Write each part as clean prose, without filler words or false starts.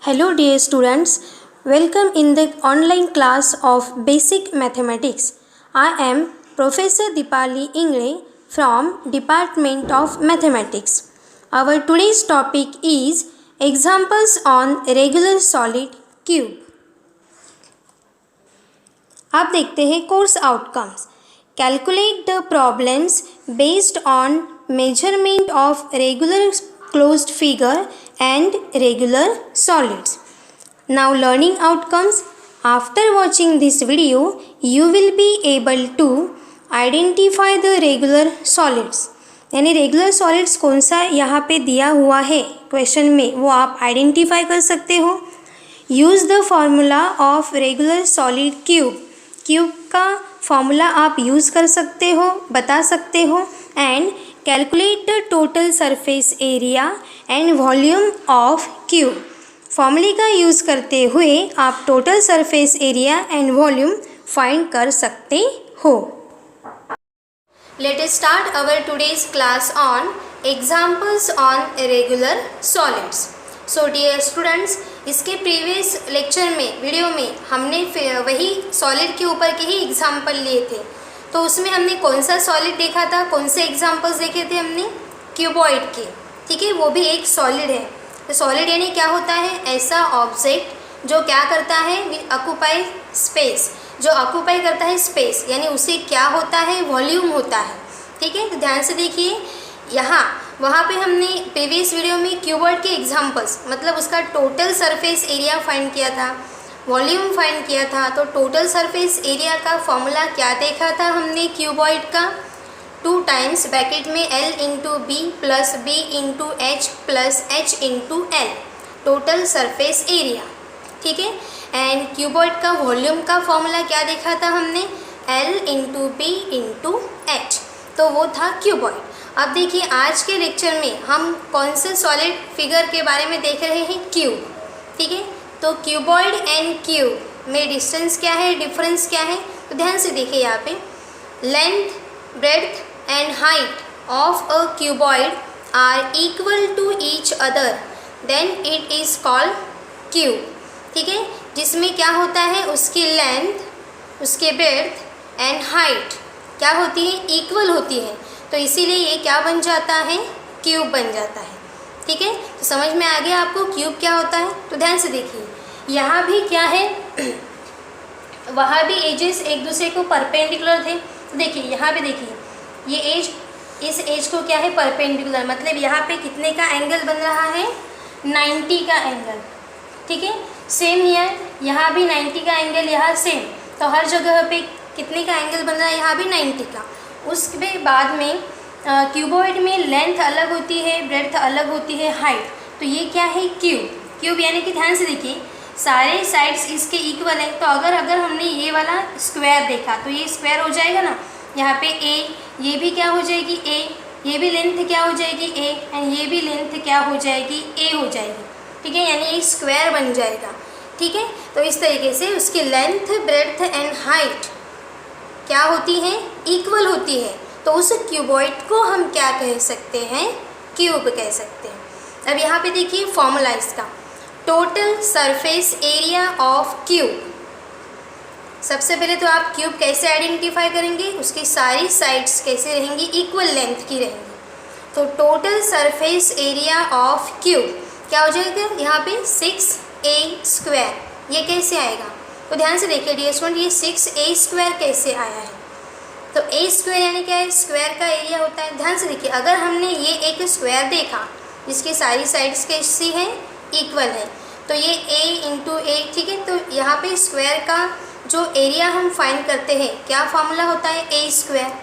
Hello dear students, welcome in the online class of Basic Mathematics. I am Professor Dipali Ingre from Department of Mathematics. Our today's topic is examples on regular solid cube. आप देखते हैं course outcomes. Calculate the problems based on measurement of regular closed figure and regular solids. Now learning outcomes. After watching this video, you will be able to identify the regular solids. यानी regular solids कौन सा यहाँ पे दिया हुआ है question में, वो आप आइडेंटिफाई कर सकते हो. Use the formula of regular solid cube. Cube का फॉर्मूला आप यूज़ कर सकते हो, बता सकते हो. And calculate the total surface area and volume of cube. फॉर्मूले का यूज़ करते हुए आप total surface area and volume find कर सकते हो. Let us start our today's class on examples on regular solids. So dear students, इसके previous lecture में वीडियो में हमने वही सॉलिड के ऊपर के ही एग्जाम्पल लिए थे. तो उसमें हमने कौन सा सॉलिड देखा था, कौन से एग्जाम्पल्स देखे थे हमने, क्यूबॉइड के. ठीक है, वो भी एक सॉलिड है. तो सॉलिड यानी क्या होता है, ऐसा ऑब्जेक्ट जो क्या करता है, ऑक्यूपाई स्पेस, जो ऑक्यूपाई करता है स्पेस, यानी उसे क्या होता है, वॉल्यूम होता है. ठीक है, तो ध्यान से देखिए. यहाँ वहाँ पे हमने प्रीवियस वीडियो में क्यूबॉइड के एग्जांपल्स, मतलब उसका टोटल सरफेस एरिया फाइंड किया था, वॉल्यूम फाइंड किया था. तो टोटल सरफेस एरिया का फॉर्मूला क्या देखा था हमने क्यूबॉइड का, 2 टाइम्स ब्रैकेट में L into B plus B into H plus H into L, total surface area. ठीक है. एंड क्यूबॉइड का वॉल्यूम का फॉर्मूला क्या देखा था हमने, L into B into H. तो वो था क्यूबॉइड. अब देखिए आज के लेक्चर में हम कौन से सॉलिड फिगर के बारे में देख रहे हैं, क्यूब. ठीक है. तो क्यूबॉइड एंड क्यूब में डिस्टेंस क्या है, डिफरेंस क्या है. तो ध्यान से देखिए यहाँ पे, length, breadth and height of a cuboid are equal to each other, then it is called cube. ठीक है. जिसमें क्या होता है, उसकी लेंथ, उसके ब्रेड्थ एंड हाइट क्या होती है, इक्वल होती है. तो इसीलिए ये क्या बन जाता है, क्यूब बन जाता है. ठीक है. तो समझ में आ गया आपको क्यूब क्या होता है. तो ध्यान से देखिए, यहाँ भी क्या है, वहाँ भी एजेस एक दूसरे को परपेंडिकुलर थे. तो देखिए यहाँ पे देखिए, ये एज इस एज को क्या है, परपेंडिकुलर, मतलब यहाँ पे कितने का एंगल बन रहा है, 90 का एंगल. ठीक है. सेम यहाँ भी 90 का एंगल, यहाँ सेम. तो हर जगह पे कितने का एंगल बन रहा है, यहाँ भी 90 का. उसके बाद में क्यूबॉइड में लेंथ अलग होती है, ब्रेड्थ अलग होती है, हाइट. तो ये क्या है, क्यूब. क्यूब यानी कि ध्यान से देखिए, सारे साइड्स इसके इक्वल है. तो अगर हमने ये वाला स्क्वायर देखा तो ये स्क्वायर हो जाएगा ना. यहाँ पे ए, ये भी क्या हो जाएगी, ए, ये भी लेंथ क्या हो जाएगी, ए, एंड ये भी लेंथ क्या हो जाएगी, ए हो जाएगी. ठीक है. यानी ये स्क्वायर बन जाएगा. ठीक है. तो इस तरीके से उसकी लेंथ, ब्रेड्थ एंड हाइट क्या होती है, इक्वल होती है. तो उस क्यूबॉइड को हम क्या कह सकते हैं, क्यूब कह सकते हैं. अब यहाँ पे देखिए फॉर्मूला इसका, total surface area of cube. सबसे पहले तो आप क्यूब कैसे आइडेंटिफाई करेंगे, उसकी सारी साइड्स कैसे रहेंगी, इक्वल लेंथ की रहेंगी. तो total surface area of cube क्या हो जाएगा, यहाँ पे 6a स्क्वायर. ये कैसे आएगा, तो ध्यान से देखिए डियर स्टूडेंट, ये 6a स्क्वायर कैसे आया है. तो a स्क्वायर यानी क्या है, स्क्वायर का एरिया होता है. ध्यान से देखिए, अगर हमने ये एक स्क्वायर देखा जिसकी सारी साइड्स कैसी हैं, इक्वल है, तो ये a इंटू ए. ठीक है. तो यहाँ पे स्क्वायर का जो एरिया हम फाइंड करते हैं, क्या फार्मूला होता है, a स्क्वायर.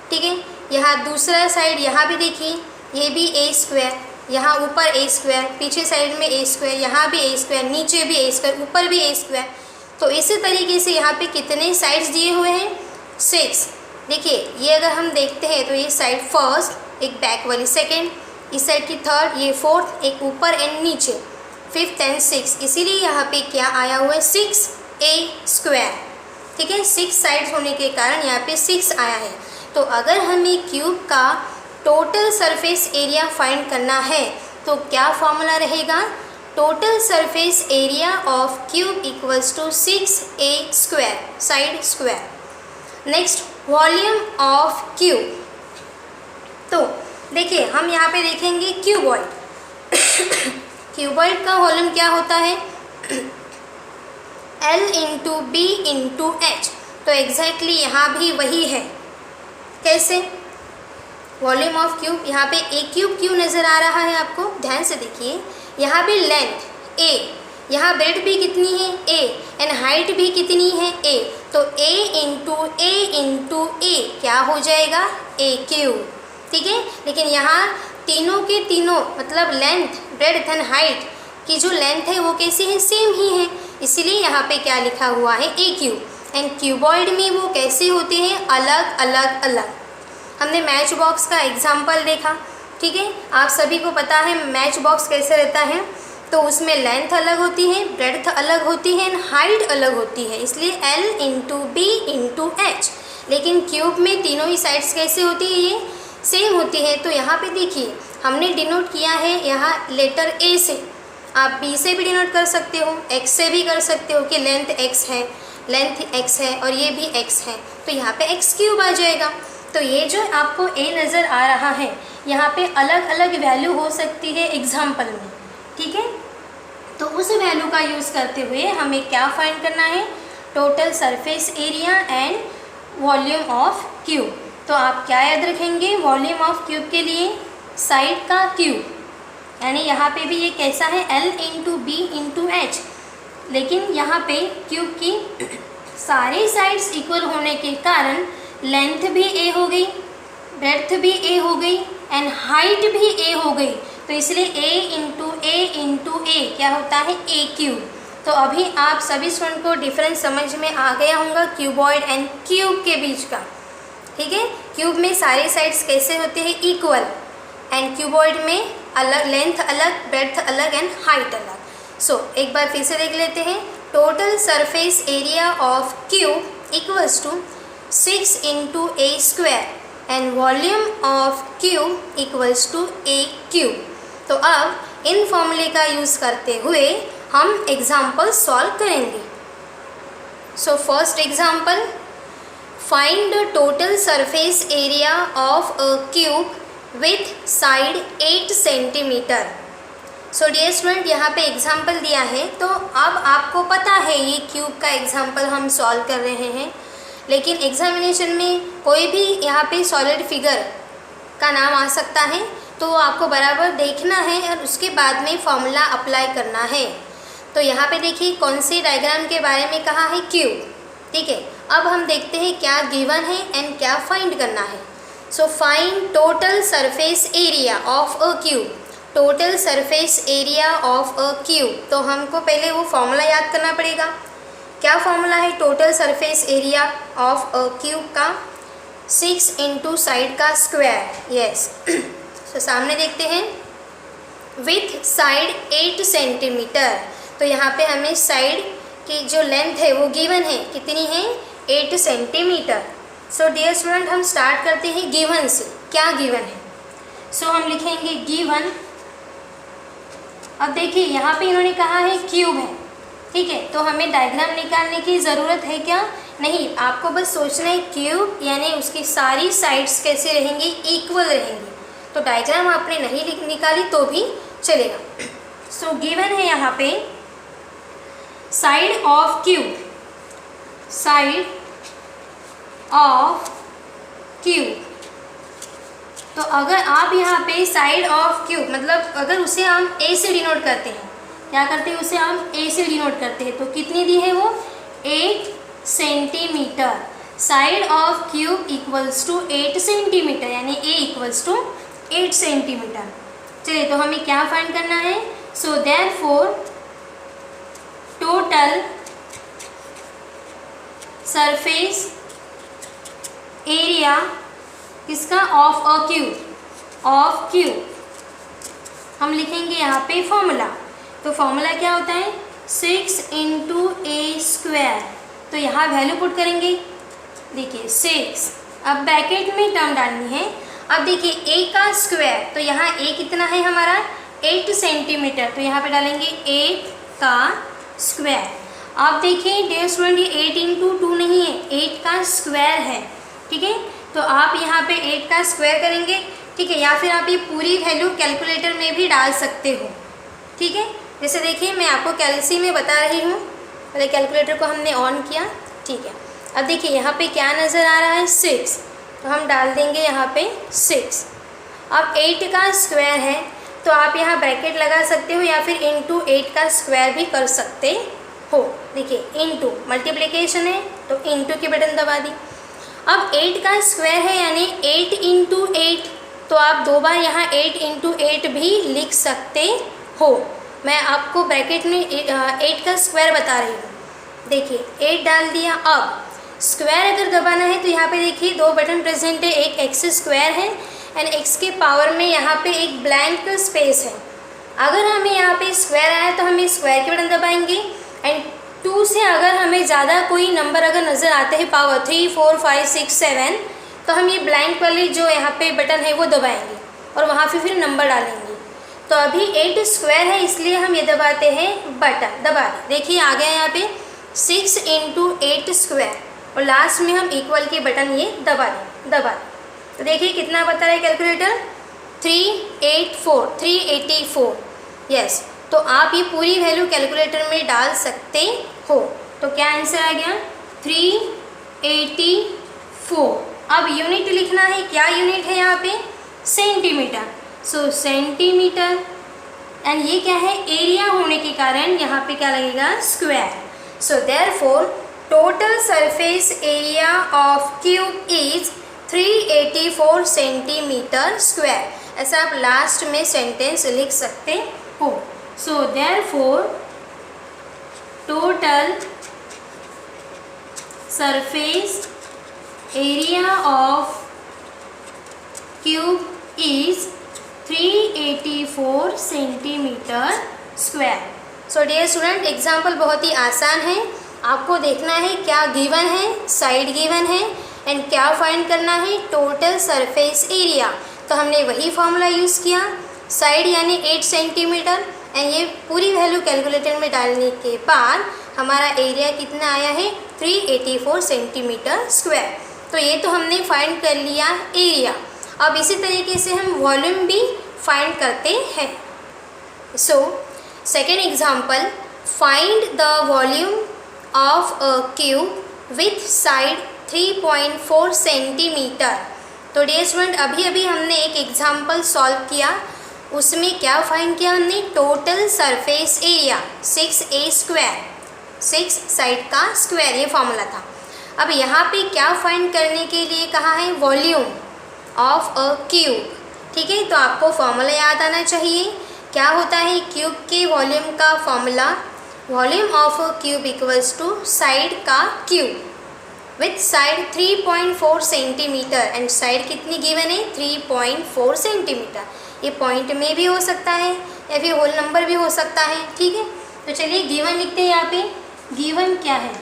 ठीक है. यहाँ दूसरा साइड, यहाँ भी देखिए, ये भी a स्क्वायर, यहाँ ऊपर a स्क्वायर, पीछे साइड में a स्क्वायर, यहाँ भी a स्क्वायर, नीचे भी a स्क्वायर, ऊपर भी a स्क्वायर. तो इसी तरीके से यहाँ पे कितने साइड्स दिए हुए हैं, 6. देखिए ये अगर हम देखते हैं तो ये साइड फर्स्ट, एक बैक वाली सेकंड, इस साइड की थर्ड, ये फोर्थ, एक ऊपर एंड नीचे, 5th एंड 6th. इसीलिए यहाँ पे क्या आया हुआ है, 6a स्क्वायर. ठीक है. 6 साइड्स होने के कारण यहाँ पे 6 आया है. तो अगर हमें क्यूब का टोटल सरफेस एरिया फाइंड करना है तो क्या फॉर्मूला रहेगा, total surface area of cube equals to 6a square, side square. Next volume of cube. तो देखिए हम यहाँ पे देखेंगे क्यूबॉइड। क्यूबॉइड का वॉल्यूम क्या होता है? L into B into H. तो एग्जैक्टली यहाँ भी वही है। कैसे? वॉल्यूम ऑफ क्यूब, यहाँ पे ए क्यूब क्यों नज़र आ रहा है आपको? ध्यान से देखिए, यहाँ भी लेंथ a, यहाँ ब्रेड भी कितनी है a, एंड हाइट भी कितनी है a। तो a इंटू ए क्या हो जाएगा? a cube. ठीक है, लेकिन यहाँ तीनों के तीनों मतलब लेंथ, ब्रेड्थ एंड हाइट की जो लेंथ है वो कैसी है? सेम ही है, इसीलिए यहाँ पे क्या लिखा हुआ है? a cube. एंड क्यूबॉइड में वो कैसे होते हैं? अलग अलग अलग। हमने मैच बॉक्स का एग्जाम्पल देखा। ठीक है, आप सभी को पता है मैच बॉक्स कैसे रहता है। तो उसमें लेंथ अलग होती है, ब्रेड्थ अलग होती है एंड हाइट अलग होती है, इसलिए L into B into H. लेकिन क्यूब में तीनों ही साइड्स कैसे होती है? ये सेम होती है। तो यहाँ पे देखिए हमने डिनोट किया है यहाँ लेटर A से, आप B से भी डिनोट कर सकते हो, X से भी कर सकते हो कि लेंथ X है, लेंथ X है और ये भी X है, तो यहाँ पे X क्यूब आ जाएगा। तो ये जो आपको A नज़र आ रहा है यहाँ पे अलग अलग वैल्यू हो सकती है एग्जाम्पल में। ठीक है, तो उस वैल्यू का यूज़ करते हुए हमें क्या फाइंड करना है? Total surface area and volume of cube. तो आप क्या याद रखेंगे वॉल्यूम ऑफ क्यूब के लिए? साइड का क्यूब, यानी यहाँ पे भी ये कैसा है? L into B into H. लेकिन यहाँ पे क्यूब की सारी साइड्स इक्वल होने के कारण लेंथ भी a हो गई, ब्रेड्थ भी a हो गई एंड हाइट भी a हो गई। तो इसलिए a इंटू ए क्या होता है? a cube. तो अभी आप सभी स्टूडेंट को डिफरेंस समझ में आ गया होगा क्यूबॉइड एंड क्यूब के बीच का। ठीक है, क्यूब में सारे साइड्स कैसे होते हैं? इक्वल, एंड क्यूबॉइड में अलग, लेंथ अलग, ब्रेड्थ अलग एंड हाइट अलग। सो एक बार फिर से देख लेते हैं। Total surface area of cube equals to 6 into A square and volume of cube equals to a cube. तो अब इन फॉर्मूले का यूज़ करते हुए हम एग्जाम्पल सॉल्व करेंगे। So first example, find the total surface area of a cube with side 8 centimetre. So dear student, यहाँ पे एग्जाम्पल दिया है, तो अब आपको पता है ये क्यूब का एग्जाम्पल हम सॉल्व कर रहे हैं। लेकिन एग्जामिनेशन में कोई भी यहाँ पे सॉलिड फिगर का नाम आ सकता है, तो आपको बराबर देखना है और उसके बाद में फॉर्मूला अप्लाई करना है। तो यहाँ पे देखिए कौन से डायग्राम के बारे में कहा है? क्यूब। ठीक है, अब हम देखते हैं क्या गिवन है एंड क्या फाइंड करना है। So find total surface area of a cube. Total surface area of a cube, तो हमको पहले वो फॉर्मूला याद करना पड़ेगा। क्या फॉर्मूला है total surface area of a cube का? 6 इंटू साइड का स्क्वायर। यस, तो सामने देखते हैं विथ साइड 8 सेंटीमीटर। तो यहाँ पे हमें साइड की जो लेंथ है वो गिवन है, कितनी है? 8 सेंटीमीटर। सो डियर स्टूडेंट, हम स्टार्ट करते हैं गिवन से। क्या गिवन है? सो हम लिखेंगे गिवन। अब देखिए यहाँ पे इन्होंने कहा है क्यूब है। ठीक है, तो हमें डायग्राम निकालने की ज़रूरत है क्या? नहीं, आपको बस सोचना है क्यूब यानी उसकी सारी साइड्स कैसे रहेंगी? इक्वल रहेंगी। तो डायग्राम आपने नहीं निकाली तो भी चलेगा। सो गिवन है यहाँ पे side of cube, side of cube. तो अगर आप यहाँ पे साइड ऑफ क्यूब मतलब अगर उसे हम a से डिनोट करते हैं, क्या करते हैं? उसे हम a से डिनोट करते हैं, तो कितनी दी है वो? 8 centimetre. Side of cube equals to 8 centimetre, यानी a इक्वल्स टू 8 सेंटीमीटर। चलिए, तो हमें क्या फाइंड करना है? So therefore total surface area किसका? Of a cube, of cube. हम लिखेंगे यहाँ पे फॉर्मूला। तो फॉर्मूला क्या होता है? 6 इंटू ए स्क्वायर। तो यहाँ वैल्यू पुट करेंगे, देखिए 6। अब ब्रैकेट में टर्म डालनी है। अब देखिए a का स्क्वायर, तो यहाँ a कितना है हमारा? 8 सेंटीमीटर, तो यहाँ पे डालेंगे 8 का स्क्वायर। आप देखिए डियर स्टूडेंट, ये 8 इंटू 2 नहीं है, 8 का स्क्वायर है, ठीक है। तो आप यहाँ पे 8 का स्क्वायर करेंगे, ठीक है, या फिर आप ये पूरी वैल्यू कैलकुलेटर में भी डाल सकते हो, ठीक है। जैसे देखिए मैं आपको कैलसी में बता रही हूँ, पहले कैलकुलेटर को हमने ऑन किया, ठीक है। अब देखिए यहाँ पे क्या नज़र आ रहा है, 6, तो हम डाल देंगे यहाँ पे 6। अब 8 का स्क्वायर है तो आप यहाँ ब्रैकेट लगा सकते हो या फिर इंटू 8 का स्क्वायर भी कर सकते हो। देखिए इंटू मल्टीप्लिकेशन है तो इंटू की बटन दबा दी। अब 8 का स्क्वायर है यानी 8 इंटू 8, तो आप 2 बार यहाँ 8 इंटू 8 भी लिख सकते हो। मैं आपको ब्रैकेट में 8 का स्क्वायर बता रही हूँ। देखिए 8 डाल दिया। अब स्क्वायर अगर दबाना है तो यहाँ पे देखिए 2 बटन प्रेजेंट है, एक एक्स स्क्वायर है एंड एक्स के पावर में यहाँ पे एक ब्लैंक स्पेस है। अगर हमें यहाँ पे स्क्वायर आया तो हमें स्क्वायर के बटन दबाएंगे एंड 2 से अगर हमें ज़्यादा कोई नंबर अगर नज़र आते हैं पावर 3, 4, 5, 6, 7, तो हम ये ब्लैंक वाली जो यहाँ पे बटन है वो दबाएंगे और वहाँ पे फिर नंबर डालेंगे। तो अभी 8 स्क्वायर है इसलिए हम ये दबाते हैं बटन, दबा दें। देखिए आ गया यहाँ पे 6 इंटू 8 स्क्वायर और लास्ट में हम इक्वल के बटन ये दबा दें। तो देखिए कितना बता रहा है कैलकुलेटर, 384 यस। तो आप ये पूरी वैल्यू कैलकुलेटर में डाल सकते हो। तो क्या आंसर आ गया, 384। अब यूनिट लिखना है, क्या यूनिट है यहाँ पे, सेंटीमीटर। सो सेंटीमीटर एंड ये क्या है, एरिया होने के कारण यहाँ पे क्या लगेगा, square. So therefore total surface area of cube is 384 centimetre square. ऐसा आप लास्ट में सेंटेंस लिख सकते हो। So therefore total surface area of cube is 384 centimetre square. So dear student, example बहुत ही आसान है। आपको देखना है क्या गिवन है, साइड गिवन है एंड क्या फाइंड करना है, टोटल सरफेस एरिया। तो हमने वही फॉर्मूला यूज़ किया, साइड यानी 8 सेंटीमीटर एंड ये पूरी वैल्यू कैलकुलेटर में डालने के बाद हमारा एरिया कितना आया है, 384 सेंटीमीटर स्क्वायर। तो ये तो हमने फाइंड कर लिया एरिया। अब इसी तरीके से हम वॉल्यूम भी फाइंड करते हैं। So second example, find the volume of a cube with side 3.4 centimetre. तो डियर स्टूडेंट, अभी हमने एक एग्जाम्पल सॉल्व किया, उसमें क्या फाइंड किया हमने, total surface area 6a square, 6 side का स्क्वायर, ये फॉर्मूला था। अब यहाँ पे क्या फाइंड करने के लिए कहा है, वॉल्यूम ऑफ अ क्यूब, ठीक है। तो आपको फॉर्मूला याद आना चाहिए, क्या होता है क्यूब के वॉल्यूम का formula, volume of a cube equals to side का cube with side 3.4 centimetre and side कितनी गिवन है, 3.4 सेंटीमीटर। ये पॉइंट में भी हो सकता है या फिर होल नंबर भी हो सकता है, ठीक है। तो चलिए गिवन लिखते हैं। यहाँ पे गिवन क्या है,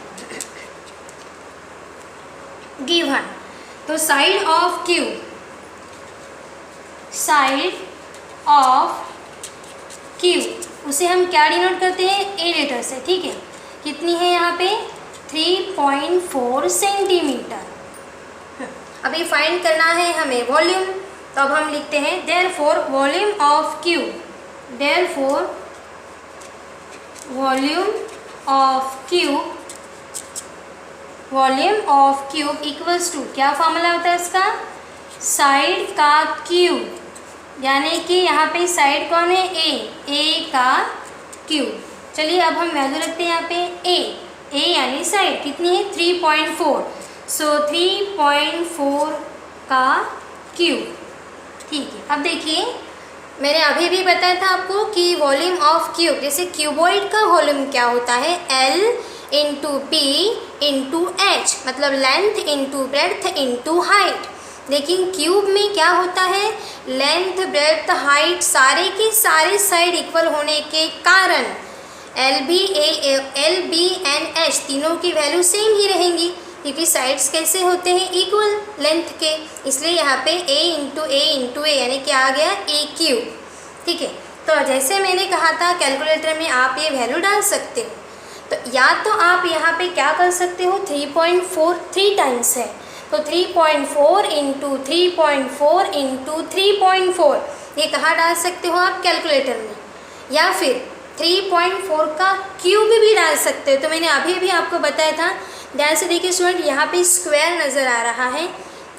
गिवन तो side of cube, side of cube उसे हम क्या डिनोट करते हैं, ए लेटर से, ठीक है। कितनी है यहाँ पे, 3.4 सेंटीमीटर। अभी फाइंड करना है हमें वॉल्यूम, तो अब हम लिखते हैं therefore volume of cube, therefore volume of cube, volume of cube equals to, क्या फॉर्मूला होता है इसका, साइड का क्यूब, यानी कि यहाँ पे साइड कौन है, ए का क्यूब। चलिए अब हम वैल्यू रखते हैं यहाँ पे ए यानी साइड कितनी है, 3.4। सो 3.4 का क्यूब, ठीक है। अब देखिए मैंने अभी बताया था आपको कि वॉल्यूम ऑफ क्यूब, जैसे क्यूबॉइड का वॉल्यूम क्या होता है, L into B into H, मतलब length into breadth into height. लेकिन क्यूब में क्या होता है, लेंथ ब्रेड्थ हाइट सारे के सारे साइड इक्वल होने के कारण एल बी एंड एच तीनों की वैल्यू सेम ही रहेंगी, क्योंकि साइड्स कैसे होते हैं, इक्वल लेंथ के। इसलिए यहाँ पे ए इंटू ए यानी क्या आ गया, ए क्यूब, ठीक है। तो जैसे मैंने कहा था कैलकुलेटर में आप ये वैल्यू डाल सकते हो, तो या तो आप यहाँ पे क्या कर सकते हो, 3.4 3 टाइम्स है, तो 3.4 इंटू 3.4 इंटू 3.4 ये कहाँ डाल सकते हो आप कैलकुलेटर में, या फिर 3.4 का क्यूब भी डाल सकते हो। तो मैंने अभी भी आपको बताया था, ध्यान से देखिए स्टूडेंट, यहाँ पे स्क्वायर नज़र आ रहा है,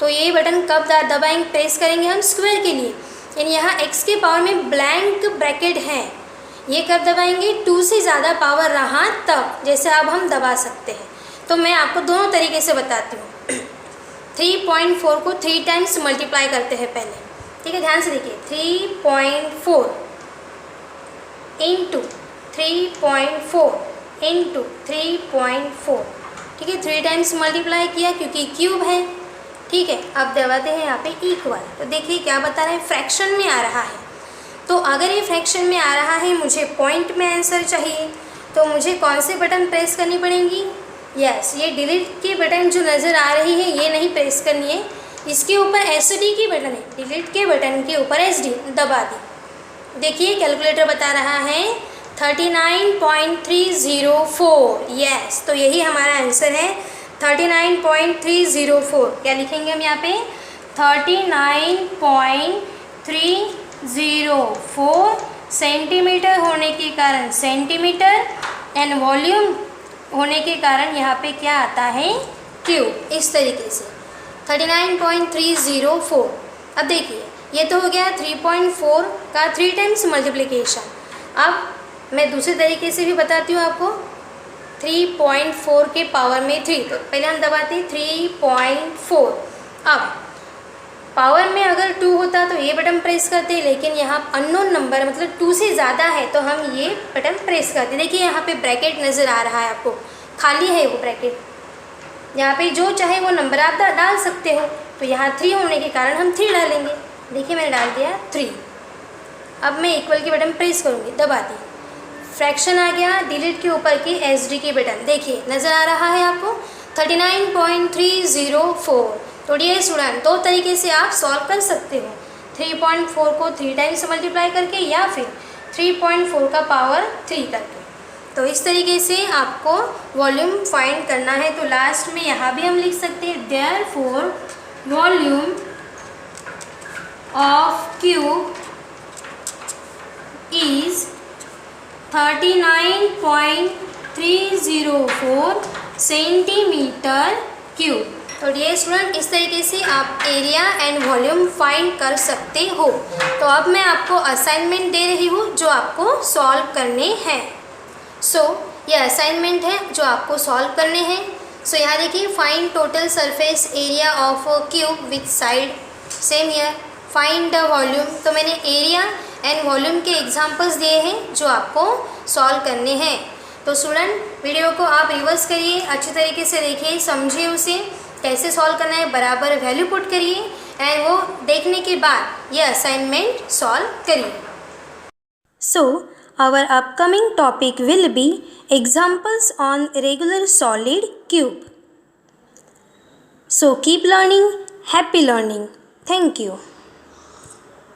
तो ये बटन कब दबाएंगे, प्रेस करेंगे हम स्क्वायर के लिए, यानी यहाँ x के पावर में ब्लैंक ब्रैकेट है, ये कब दबाएंगे, 2 से ज़्यादा पावर रहा तब, जैसे अब हम दबा सकते हैं। तो मैं आपको दोनों तरीके से बताती हूँ। 3.4 को 3 टाइम्स मल्टीप्लाई करते हैं पहले, ठीक है, ध्यान से देखिए, 3.4 इंटू 3.4 इंटू 3.4, ठीक है, 3 टाइम्स मल्टीप्लाई किया क्योंकि क्यूब है, ठीक है। अब दबाते हैं यहाँ पे इक्वल, तो देखिए क्या बता रहा है, फ्रैक्शन में आ रहा है। तो अगर ये फ्रैक्शन में आ रहा है, मुझे पॉइंट में आंसर चाहिए, तो मुझे कौन से बटन प्रेस करनी पड़ेंगी, यस, ये डिलीट की बटन जो नज़र आ रही है ये नहीं प्रेस करनी है, इसके ऊपर SD की बटन है, डिलीट के बटन के ऊपर SD दबा दी। देखिए कैलकुलेटर बता रहा है 39.304, यस, तो यही हमारा आंसर है 39.304। क्या लिखेंगे हम यहाँ पे, 39.304 सेंटीमीटर होने के कारण, सेंटीमीटर एंड वॉल्यूम होने के कारण यहाँ पे क्या आता है, क्यूब, इस तरीके से 39.304। अब देखिए ये तो हो गया 3.4 का 3 टाइम्स मल्टीप्लिकेशन। अब मैं दूसरे तरीके से भी बताती हूँ आपको, 3.4 के पावर में 3, तो पहले हम दबाते हैं 3.4। अब पावर में अगर 2 होता तो ये बटन प्रेस करते, लेकिन यहाँ अननोन नंबर मतलब 2 से ज़्यादा है तो हम ये बटन प्रेस करते। देखिए यहाँ पे ब्रैकेट नज़र आ रहा है आपको, खाली है वो ब्रैकेट, यहाँ पे जो चाहे वो नंबर आप डाल सकते हो। तो यहाँ 3 होने के कारण हम 3 डालेंगे, देखिए मैंने डाल दिया 3। अब मैं इक्वल की बटन प्रेस करूँगी, दबा दी, फ्रैक्शन आ गया, डिलीट के ऊपर की SD की बटन, देखिए नज़र आ रहा है आपको 39.304। तो डियर स्टूडेंट, 2 तरीके से आप सॉल्व कर सकते हो, 3.4 को 3 टाइम्स मल्टीप्लाई करके या फिर 3.4 का पावर 3 करके। तो इस तरीके से आपको वॉल्यूम फाइंड करना है। तो लास्ट में यहाँ भी हम लिख सकते हैं, therefore volume of cube is 39.304 centimetre cube. तो डियर स्टूडेंट, इस तरीके से आप एरिया एंड वॉल्यूम फाइंड कर सकते हो। तो अब मैं आपको असाइनमेंट दे रही हूँ जो आपको सॉल्व करने हैं। ये असाइनमेंट है जो आपको सॉल्व करने हैं। यहाँ देखिए, find total surface area of cube with side same here, find the volume. तो मैंने एरिया एंड वॉल्यूम के एग्जांपल्स दिए हैं जो आपको सॉल्व करने हैं। तो स्टूडेंट, वीडियो को आप रिवर्स करिए, अच्छी तरीके से देखिए, समझिए उसे कैसे सॉल्व करना है, बराबर वैल्यू पुट करिए एंड वो देखने के बाद ये असाइनमेंट सॉल्व करिए। Our upcoming topic will be examples on regular solid cube. So keep learning, happy learning. Thank you.